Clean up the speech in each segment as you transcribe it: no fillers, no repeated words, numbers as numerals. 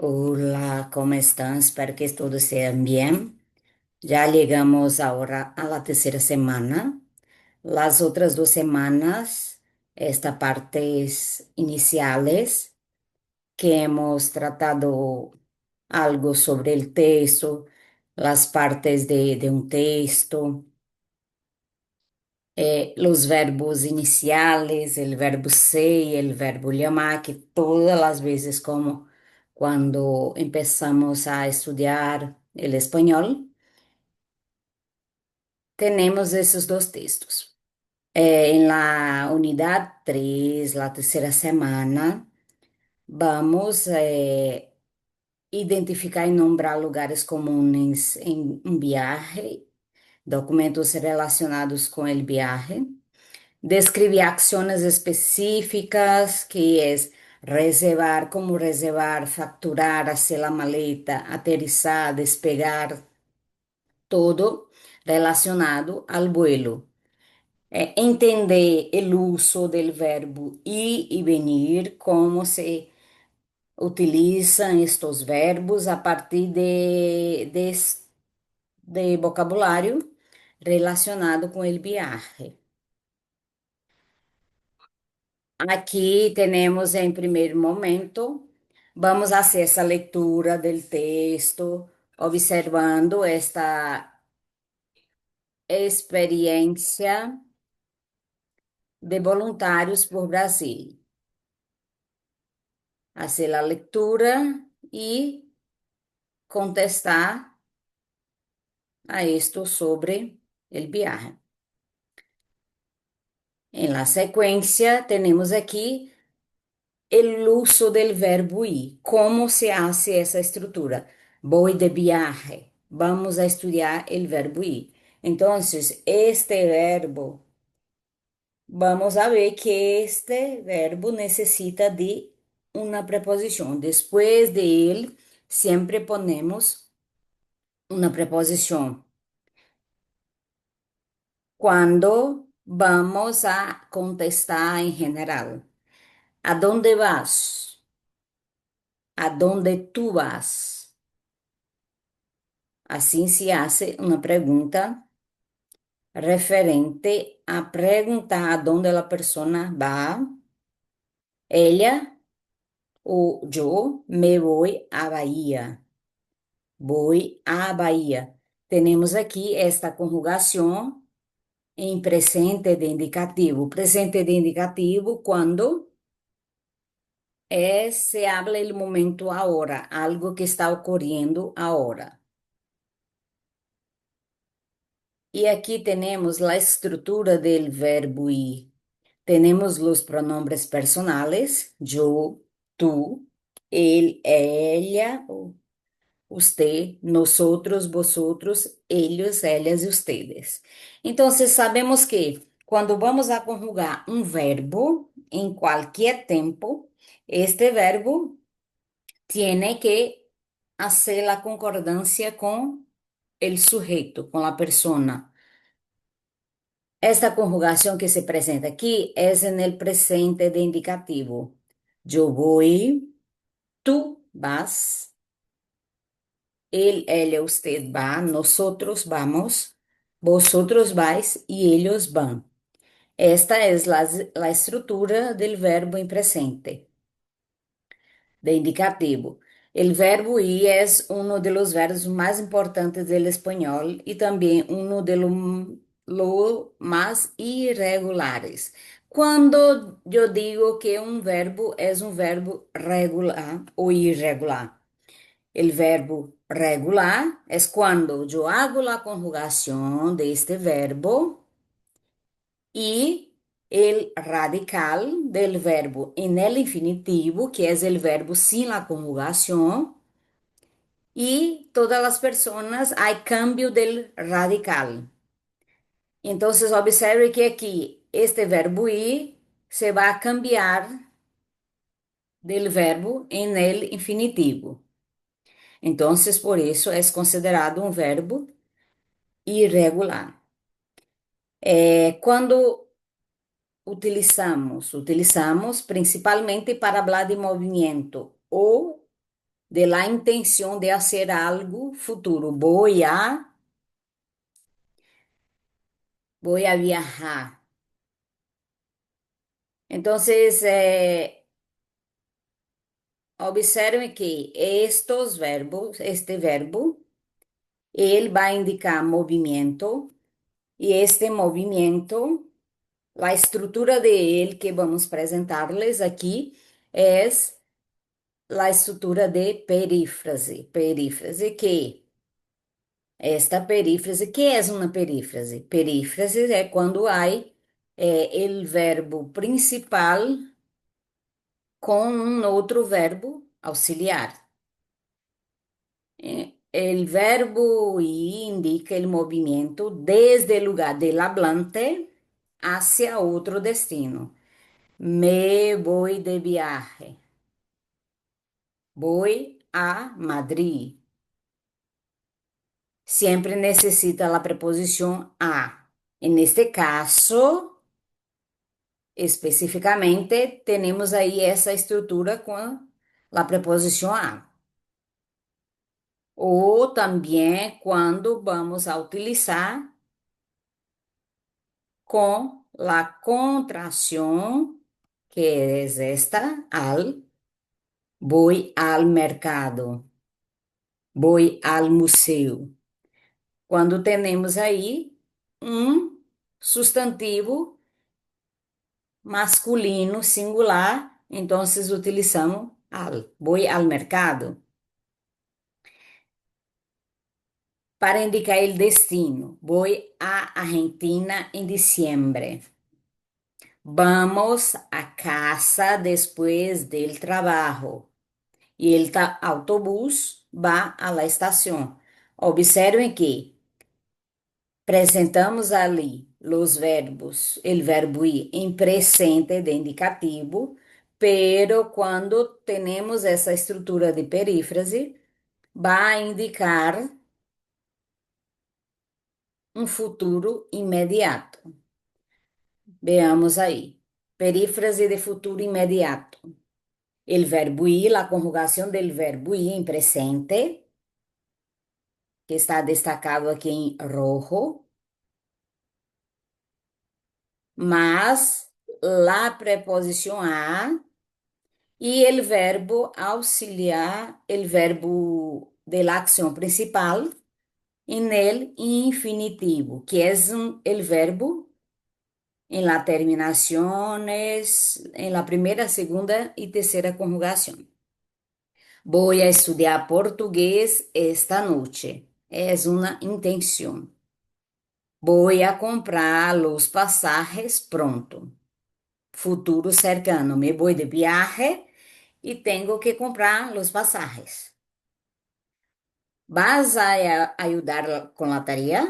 Hola, ¿cómo están? Espero que todos estén bien. Ya llegamos ahora a la tercera semana. Las otras 2 semanas, esta partes iniciales que hemos tratado algo sobre el texto, las partes de un texto, los verbos iniciales, el verbo ser y el verbo llamar, que todas las veces como cuando empezamos a estudiar el español, tenemos esos dos textos. En la unidad 3, la tercera semana, vamos a identificar y nombrar lugares comunes en un viaje, documentos relacionados con el viaje. Descrever ações específicas, que é reservar, como reservar, facturar, hacer a maleta, aterrissar, despegar, todo relacionado ao vuelo. Entender o uso do verbo ir e venir, como se utilizam estes verbos a partir de vocabulário relacionado com o viaje. Aqui temos em primeiro momento, vamos fazer essa leitura do texto, observando esta experiência de voluntários por Brasil. Fazer a leitura e contestar a isto sobre o viaje. Em la sequência, temos aqui el uso del verbo ir. ¿Cómo se hace esa estructura? Voy de viaje. Vamos a estudiar el verbo ir. Entonces, este verbo, vamos a ver que este verbo necesita de una preposición. Después de él, siempre ponemos una preposición. Cuando vamos a contestar en general. ¿A dónde vas? ¿A dónde tú vas? Assim se hace uma pergunta referente a perguntar aonde a pessoa vai. Ella ou eu me vou a Bahia. Vou a Bahia. Temos aqui esta conjugação em presente de indicativo. Presente de indicativo quando se habla el momento agora, algo que está ocorrendo agora. E aqui temos a estrutura do verbo ir. Tenemos los pronombres personales, yo, tú, él, ella, usted, nosotros, vosotros, ellos, ellas y ustedes. Entonces, sabemos que cuando vamos a conjugar un verbo en cualquier tiempo, este verbo tiene que hacer la concordancia con el sujeto, con la persona. Esta conjugação que se apresenta aqui é no presente de indicativo. Eu vou, tu vas, ele, ela, usted va, nosotros vamos, vosotros vais e ellos van. Esta é a estrutura do verbo em presente, de indicativo. O verbo ir é um dos verbos mais importantes do espanhol e também um dos mais irregulares. Quando eu digo que um verbo é um verbo regular ou irregular, o verbo regular é quando eu hago a conjugação deste verbo e el radical del verbo en el infinitivo, que es el verbo sin la conjugación, y todas las personas hay cambio del radical. Entonces, observe que aquí este verbo ir se va a cambiar del verbo en el infinitivo. Entonces, por eso es considerado un verbo irregular. Cuando utilizamos principalmente para hablar de movimento ou de la intención de hacer algo futuro. Voy a viajar. Entonces, observe que este verbo, él va a indicar movimiento y este movimiento, la estructura de él que vamos a presentarles aquí es la estructura de perífrase. Perífrase que esta perífrase, ¿qué es una perífrase? Perífrase é quando hay el verbo principal con un otro verbo auxiliar. El verbo ir indica el movimiento desde el lugar del hablante hacia otro destino. Me voy de viaje. Voy a Madrid. Siempre necesita la preposición a. En este caso, especificamente, tenemos ahí esa estructura con la preposición a. O también cuando vamos a utilizar con la contracción, que es esta, voy al mercado, voy al museo. Quando temos aí um substantivo masculino singular, então utilizamos al. Voy al mercado para indicar o destino. Voy a Argentina em diciembre. Vamos a casa después del trabajo. E el autobús va a la estación. Observen que apresentamos ali os verbos, o verbo ir em presente de indicativo, pero quando temos essa estrutura de perífrase, vai indicar um futuro imediato. Veamos aí. Perífrase de futuro imediato. El verbo ir, la conjugación del verbo ir en presente, que está destacado aquí en rojo, más la preposición a y el verbo auxiliar, el verbo de la acción principal en el infinitivo, que es el verbo en las terminaciones, en la primera, segunda y tercera conjugación. Voy a estudiar portugués esta noche. Es una intención. Voy a comprar los pasajes pronto. Futuro cercano. Me voy de viaje y tengo que comprar los pasajes. ¿Vas a ayudar con la tarea?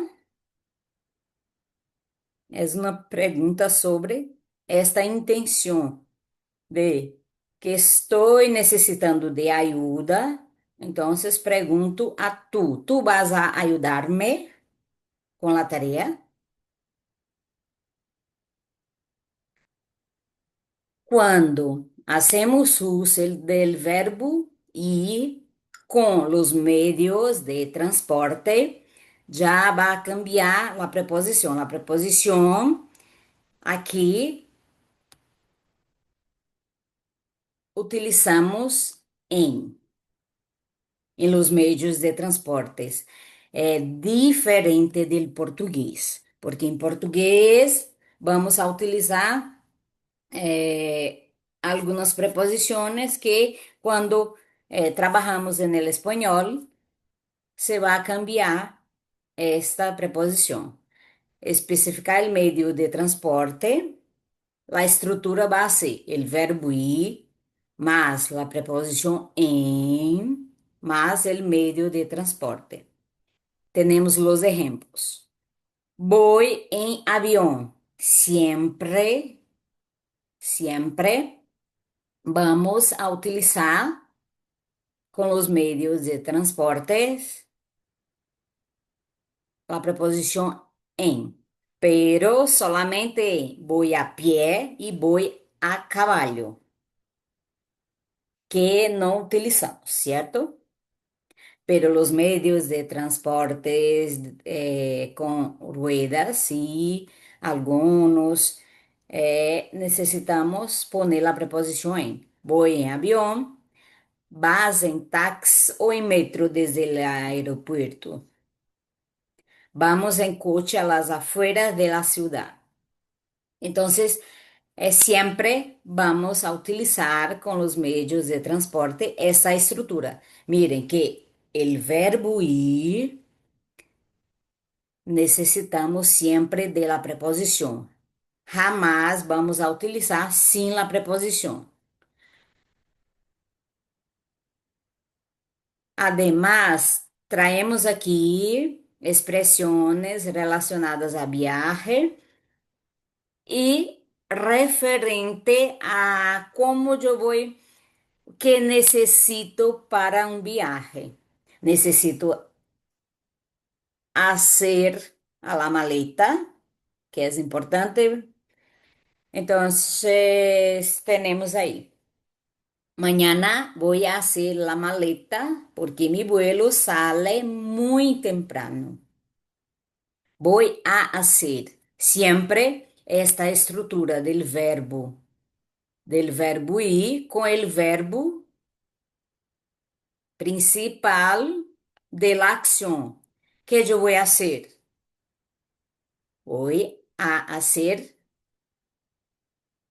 Es una pregunta sobre esta intención de que estoy necesitando de ayuda. Entonces pregunto a tú, ¿tú vas a ayudarme con la tarea? Cuando hacemos uso del verbo ir con los medios de transporte, ya va a cambiar la preposición. La preposición aquí utilizamos em los medios de transportes. É diferente do português, porque em português vamos a utilizar algumas preposições que quando trabalhamos en el espanhol se vai a cambiar esta preposição. Especificar o meio de transporte, a estrutura vai ser o verbo ir más la preposición en más el medio de transporte. Tenemos los ejemplos. Voy en avión. Siempre, siempre vamos a utilizar con los medios de transporte la preposición en. Pero solamente voy a pie y voy a caballo. que no utilizamos, ¿cierto? Pero los medios de transportes con ruedas y algunos necesitamos poner la preposición en. Voy en avión, vas en taxi o en metro desde el aeropuerto. Vamos en coche a las afueras de la ciudad. Entonces, siempre vamos a utilizar con los medios de transporte esa estructura. Miren que el verbo ir necesitamos siempre de la preposición. Jamás vamos a utilizar sin la preposición. Además, traemos aquí expresiones relacionadas a viaje y referente a cómo yo voy, qué necesito para un viaje. Necesito hacer a la maleta, que es importante. Entonces, tenemos ahí. Mañana voy a hacer la maleta porque mi vuelo sale muy temprano. Voy a hacer siempre esta estructura del verbo ir con el verbo principal de la acción. ¿Qué yo voy a hacer? Voy a hacer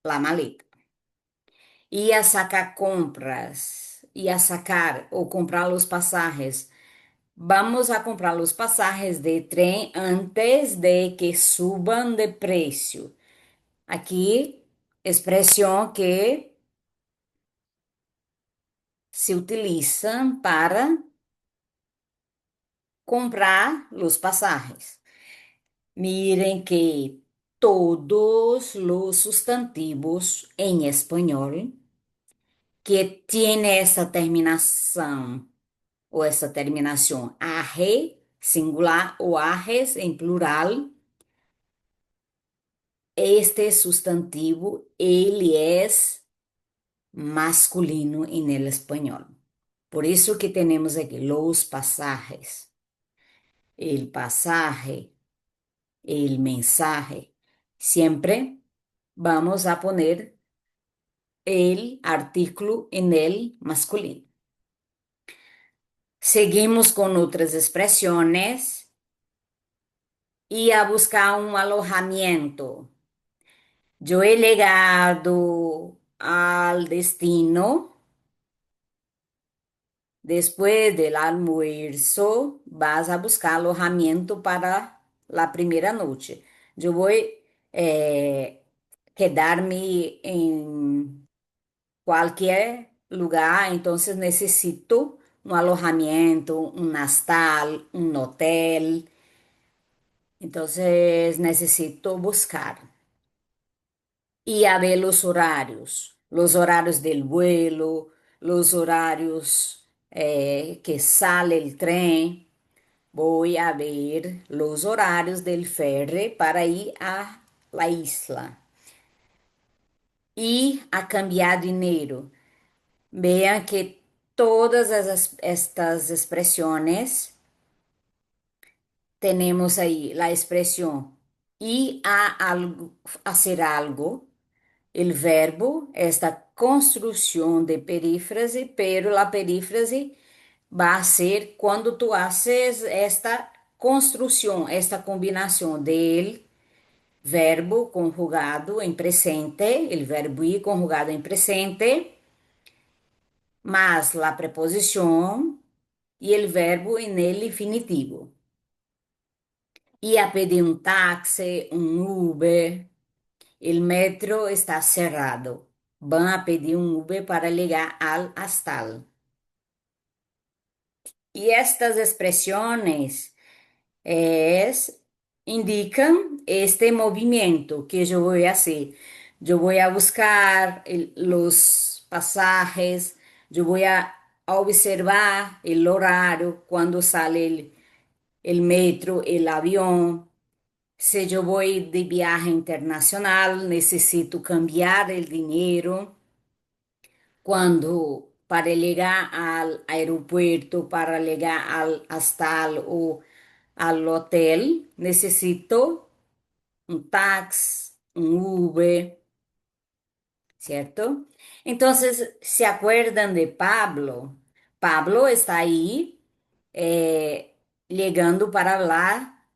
la maleta. Y a sacar compras, y a sacar o comprar los pasajes. Vamos a comprar los pasajes de tren antes de que suban de precio. Aquí, expresión que se utilizan para comprar los pasajes. Miren que todos los sustantivos en español que tiene esa terminación o essa terminação arre, singular, o arres em plural, este sustantivo, ele é masculino en el español. Por eso que tenemos aquí los pasajes, el pasaje, el mensaje. Siempre vamos a poner el artículo en el masculino. Seguimos con otras expresiones y a buscar un alojamiento. Yo he llegado al destino después del almuerzo. Vas a buscar alojamiento para la primera noche. Yo voy eh, quedarme en cualquier lugar, entonces necesito un alojamiento, un hostal, un hotel. Entonces necesito buscar. Y a ver los horarios del vuelo, los horarios que sale el tren. Voy a ver los horarios del ferry para ir a la isla y a cambiar dinero. Vean que todas estas expresiones tenemos ahí la expresión ir a algo, hacer algo. El verbo, esta construcción de perífrase, pero la perífrase va a ser cuando tú haces esta construcción, esta combinación del verbo conjugado en presente, el verbo ir conjugado en presente, más la preposición y el verbo en el infinitivo. Ir a pedir un taxi, un Uber. El metro está cerrado. Van a pedir un Uber para llegar al hostal. Y estas expresiones es, indican este movimiento que yo voy a hacer. Yo voy a buscar los pasajes, yo voy a observar el horario, cuando sale el metro, el avión. Si yo voy de viaje internacional, necesito cambiar el dinero. Quando para llegar al aeropuerto, para llegar hasta al hotel, necesito un taxi, un Uber, ¿cierto? Entonces, ¿se acuerdan de Pablo? Pablo está ahí llegando para hablar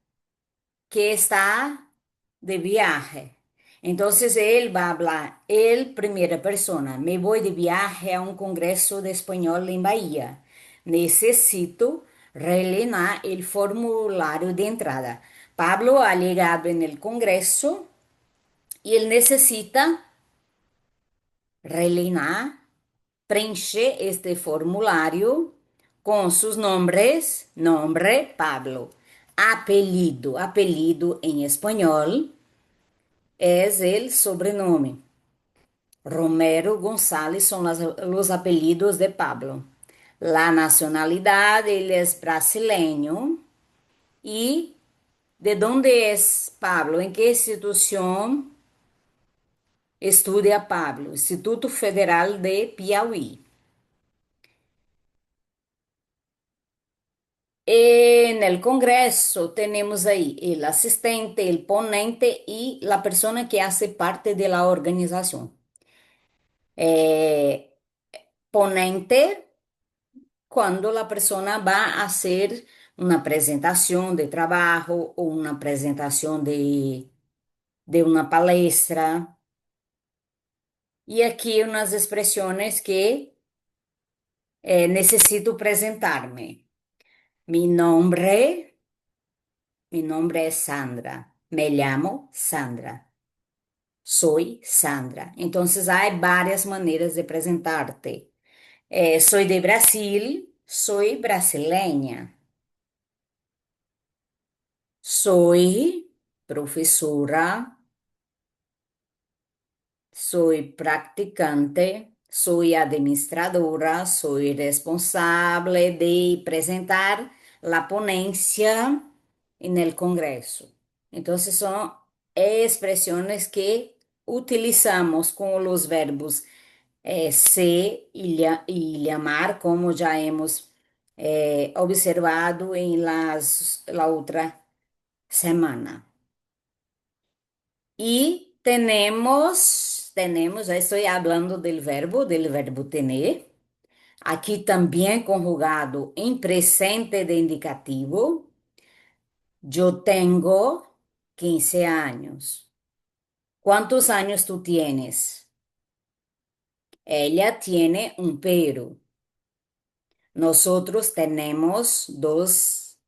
que está de viaje. Entonces él va a hablar, él, primera persona, me voy de viaje a un congreso de español en Bahía. Necesito rellenar el formulario de entrada. Pablo ha llegado en el congreso y él necesita rellenar, preencher este formulario con sus nombres, nombre, Pablo, apellido, apellido en español es el sobrenome. Romero González son los apellidos de Pablo. La nacionalidad, él es brasileño. ¿Y de dónde es Pablo? ¿En qué institución estudia Pablo? Instituto Federal de Piauí. En el Congreso tenemos ahí el asistente, el ponente y la persona que hace parte de la organización. Eh, Ponente cuando la persona va a hacer una presentación de trabajo o una presentación de una palestra. Y aquí unas expresiones que necesito presentarme. Mi nombre, mi nombre es Sandra. Me llamo Sandra. Soy Sandra. Entonces hay varias maneras de presentarte. Soy de Brasil, soy brasileña. Soy profesora, soy practicante, soy administradora, soy responsable de presentar la ponencia en el Congreso. Entonces son expresiones que utilizamos con los verbos ser y llamar, como ya hemos observado en la otra semana. Y ya estoy hablando del verbo tener, aquí también conjugado en presente de indicativo. Yo tengo 15 años. ¿Cuántos años tú tienes? Ella tiene un perro. Nosotros tenemos 2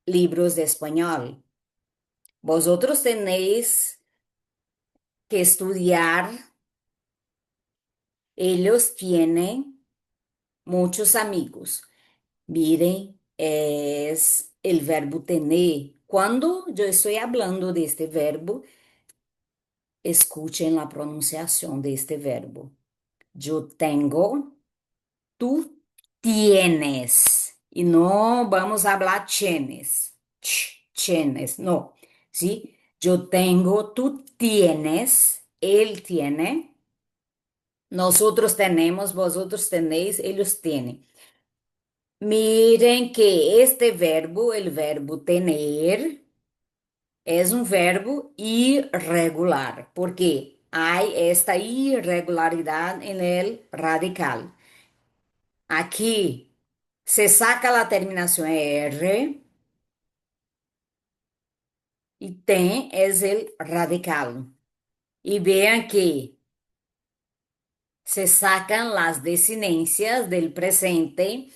libros de español. Vosotros tenéis que estudiar. Ellos tienen muchos amigos. Miren, es el verbo tener. Cuando yo estoy hablando de este verbo, escuchen la pronunciación de este verbo. Yo tengo, tú tienes. Y no vamos a hablar tienes. Tienes, no. ¿Sí? Yo tengo, tú tienes, él tiene, nosotros tenemos, vosotros tenéis, ellos tienen. Miren que este verbo, el verbo tener, es un verbo irregular, porque hay esta irregularidad en el radical. Aquí se saca la terminación R y ten es el radical. Y vean que se sacan las desinencias del presente.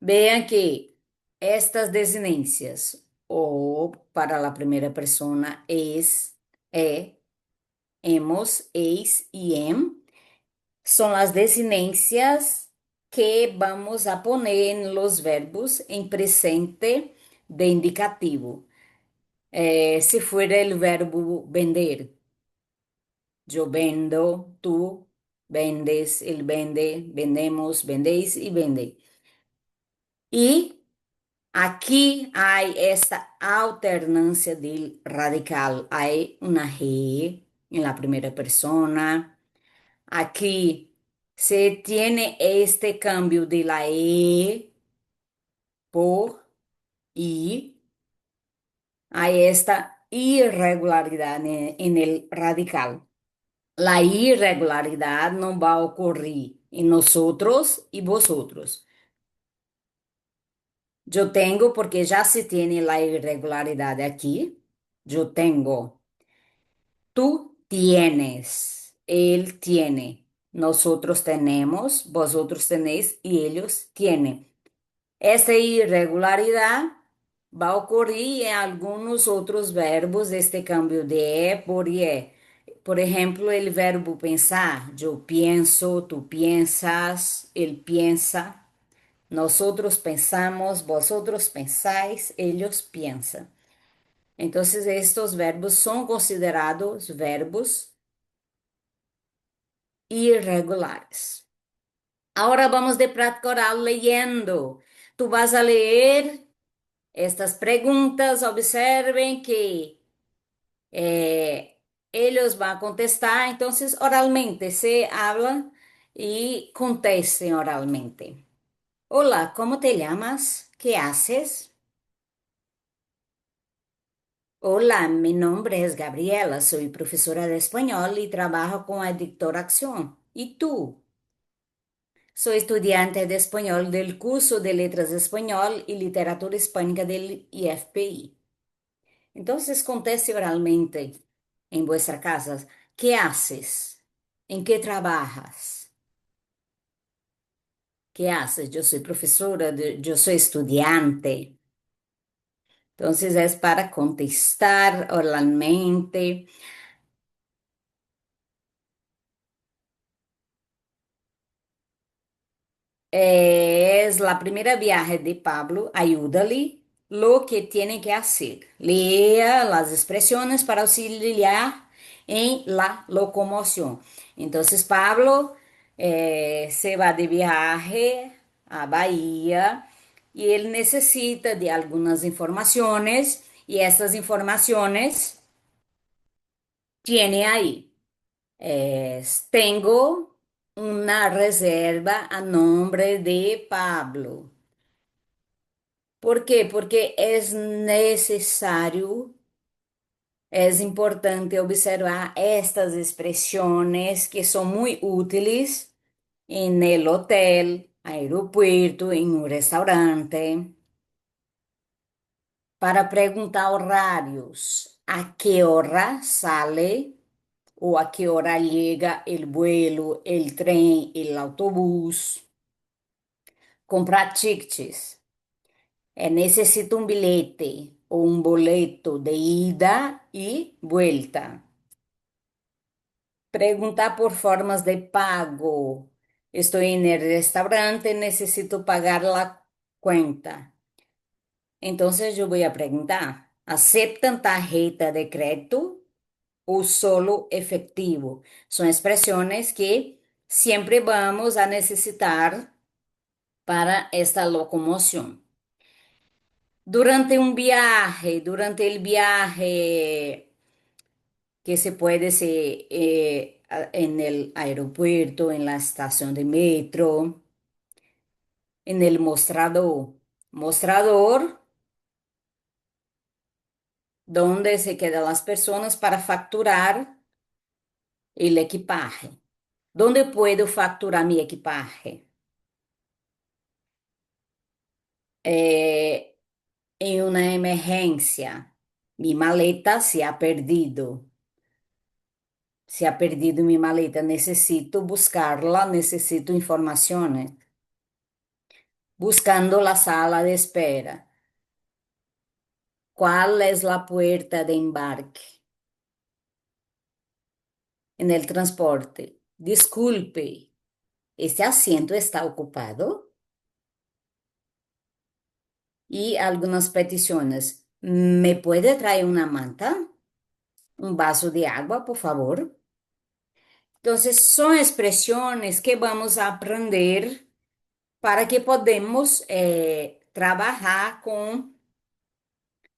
Vean que estas desinencias, o para la primera persona es, hemos, eis y em, son las desinencias que vamos a poner en los verbos en presente de indicativo. Si fuera el verbo vender, yo vendo, tú vendes, él vende, vendemos, vendéis y vende. Y aquí hay esta alternancia del radical. Hay una G en la primera persona. Aquí Se tiene este cambio de la E por I, hay esta irregularidad en el radical. La irregularidad no va a ocurrir en nosotros y vosotros. Yo tengo, porque ya se tiene la irregularidad aquí. Yo tengo. Tú tienes. Él tiene. Nosotros tenemos. Vosotros tenéis y ellos tienen. Esta irregularidad va a ocurrir en algunos otros verbos, este cambio de E por IE. Por ejemplo, el verbo pensar. Yo pienso, tú piensas, él piensa. Nosotros pensamos, vosotros pensáis, ellos piensan. Entonces, estos verbos son considerados verbos irregulares. Ahora vamos de práctica oral leyendo. Tú vas a leer estas preguntas, observen que ellos van a contestar, entonces oralmente se hablan y contesten oralmente. Hola, ¿cómo te llamas? ¿Qué haces? Hola, mi nombre es Gabriela, soy profesora de español y trabajo con Adictor Acción. ¿Y tú? Soy estudiante de español del curso de Letras de Español y Literatura Hispánica del IFPI. Entonces conteste oralmente en vuestra casa. ¿Qué haces? ¿En qué trabajas? ¿Qué haces? Yo soy profesora, yo soy estudiante. Entonces es para contestar oralmente. Es la primera viaje de Pablo. Ayúdale lo que tiene que hacer. Lea las expresiones para auxiliar en la locomoción. Entonces, Pablo se va de viaje a Bahía y él necesita de algunas informaciones y estas informaciones tiene ahí. Tengo una reserva a nombre de Pablo. ¿Por qué? Porque es necesario, es importante observar estas expresiones que son muy útiles en el hotel, aeropuerto, en un restaurante, para preguntar horarios. ¿A qué hora sale o a qué hora llega el vuelo, el tren, el autobús? Comprar tickets. Necesito un billete o un boleto de ida y vuelta. Preguntar por formas de pago. Estoy en el restaurante, necesito pagar la cuenta. Entonces yo voy a preguntar, ¿aceptan tarjeta de crédito o solo efectivo? Son expresiones que siempre vamos a necesitar para esta locomoción. Durante el viaje que se puede ser en el aeropuerto, en la estación de metro, en el mostrador. Mostrador, donde se quedan las personas para facturar el equipaje. ¿Dónde puedo facturar mi equipaje? Eh, en una emergencia. Mi maleta se ha perdido. Se ha perdido mi maleta, necesito buscarla, necesito informaciones. Buscando la sala de espera. ¿Cuál es la puerta de embarque? En el transporte. Disculpe, ¿este asiento está ocupado? Y algunas peticiones. ¿Me puede traer una manta? ¿Un vaso de agua, por favor? Entonces, son expresiones que vamos a aprender para que podamos trabajar con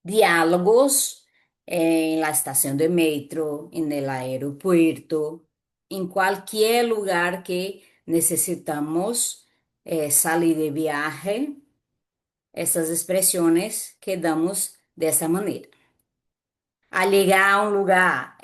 diálogos en la estación de metro, en el aeropuerto, en cualquier lugar que necesitamos salir de viaje, essas expressões que damos dessa maneira. Al llegar a un lugar,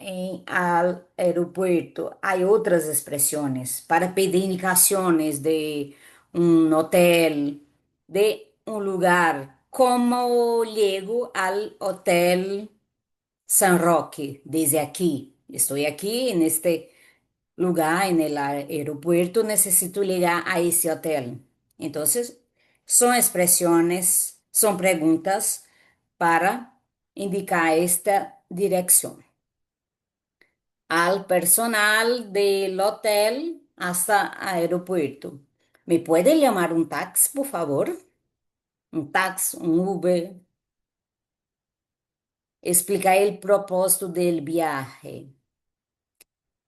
al aeropuerto, hay otras expresiones para pedir indicaciones de un hotel, de un lugar. ¿Cómo llego al Hotel San Roque desde aquí? Estoy aquí en este lugar, en el aeropuerto, necesito llegar a ese hotel. Entonces, son expresiones, son preguntas para indicar esta dirección. Al personal del hotel hasta aeropuerto. ¿Me puede llamar un taxi, por favor? Un taxi, un Uber. Explica el propósito del viaje.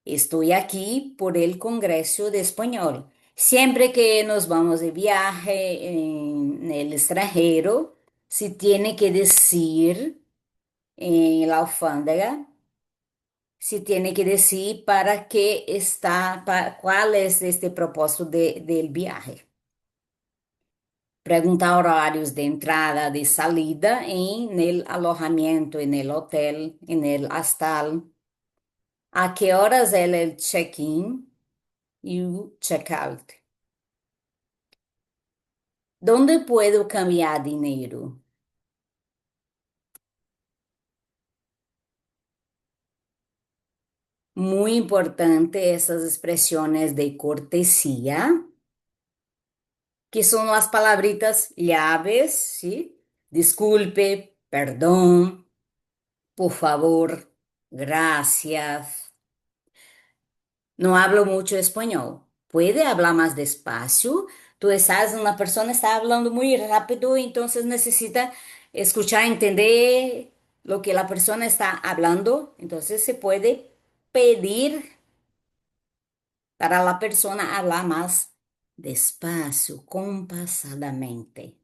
Estoy aquí por el Congreso de Español. Siempre que nos vamos de viaje en el extranjero, se tiene que decir en la alfándega, se tiene que decir para qué está, cuál es este propósito del viaje. Preguntar horarios de entrada, de salida en el alojamiento, en el hotel, en el hostal. ¿A qué horas es el check-in y el check-out? ¿Dónde puedo cambiar dinero? Muy importante esas expresiones de cortesía, que son las palabritas llaves, ¿sí? Disculpe, perdón, por favor, gracias. No hablo mucho español. ¿Puede hablar más despacio? Tú estás, una persona está hablando muy rápido, entonces necesita escuchar, entender lo que la persona está hablando. Entonces se puede pedir para la persona hablar más despacio, compasadamente.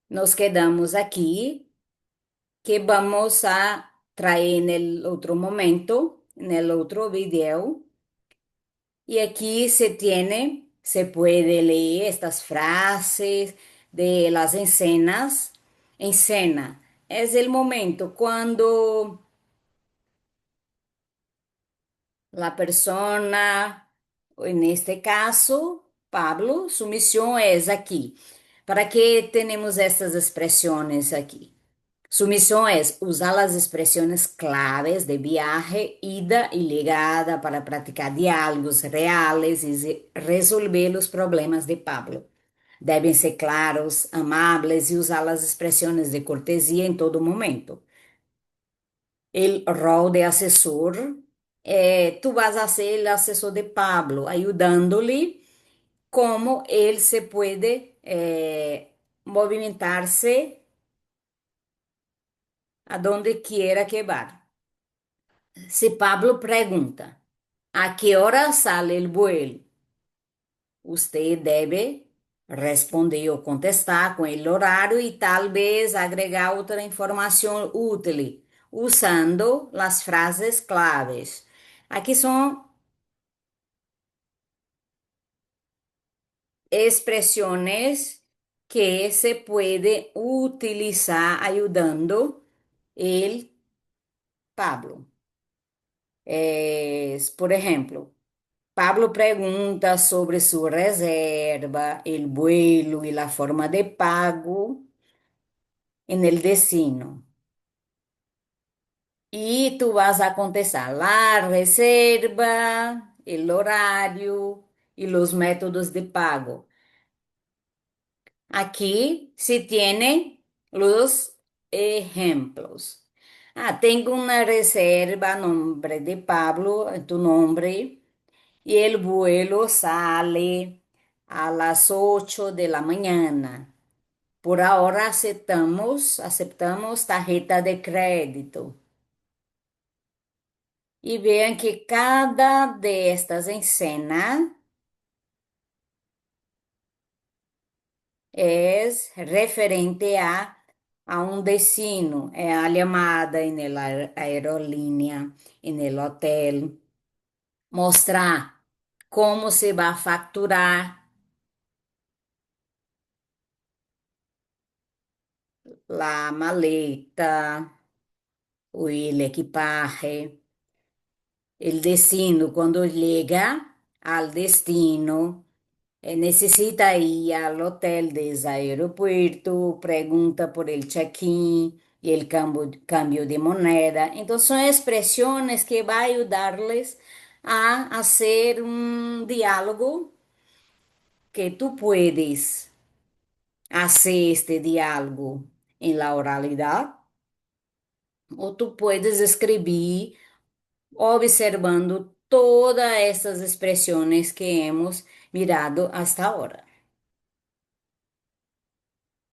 Nos quedamos aquí, que vamos a traer en el otro momento, en el otro video. Y aquí se puede leer estas frases de las escenas. Escena es el momento cuando la persona, en este caso, Pablo, su misión es aquí. ¿Para qué tenemos estas expresiones aquí? Su misión es usar las expresiones claves de viaje, ida y llegada para practicar diálogos reales y resolver los problemas de Pablo. Deben ser claros, amables y usar las expresiones de cortesía en todo momento. El rol de asesor, tú vas a ser el asesor de Pablo, ayudándole cómo él se puede movimentarse a donde quiera que va. Si Pablo pregunta, ¿a qué hora sale el vuelo? Usted debe responder o contestar con el horario y tal vez agregar otra información útil usando las frases claves. Aquí son expresiones que se puede utilizar ayudando el Pablo. Por ejemplo, Pablo pregunta sobre su reserva, el vuelo y la forma de pago en el destino. Y tú vas a contestar la reserva, el horario y los métodos de pago. Aquí se tiene los ejemplos. Tengo una reserva, nombre de Pablo, tu nombre. Y el vuelo sale a las 8 de la mañana. Por ahora aceptamos tarjeta de crédito. Y vean que cada de estas escenas es referente a un destino, a llamada en la aerolínea, en el hotel. mostrar como se vai facturar la maleta, o el equipaje, el destino, cuando llega al destino. Necesita ir al hotel desde aeropuerto, pregunta por el check-in y el cambio de moneda. Entonces son expresiones que van a ayudarles a hacer un diálogo que tú puedes hacer este diálogo en la oralidad o tú puedes escribir observando todas estas expresiones que hemos mirado hasta ahora.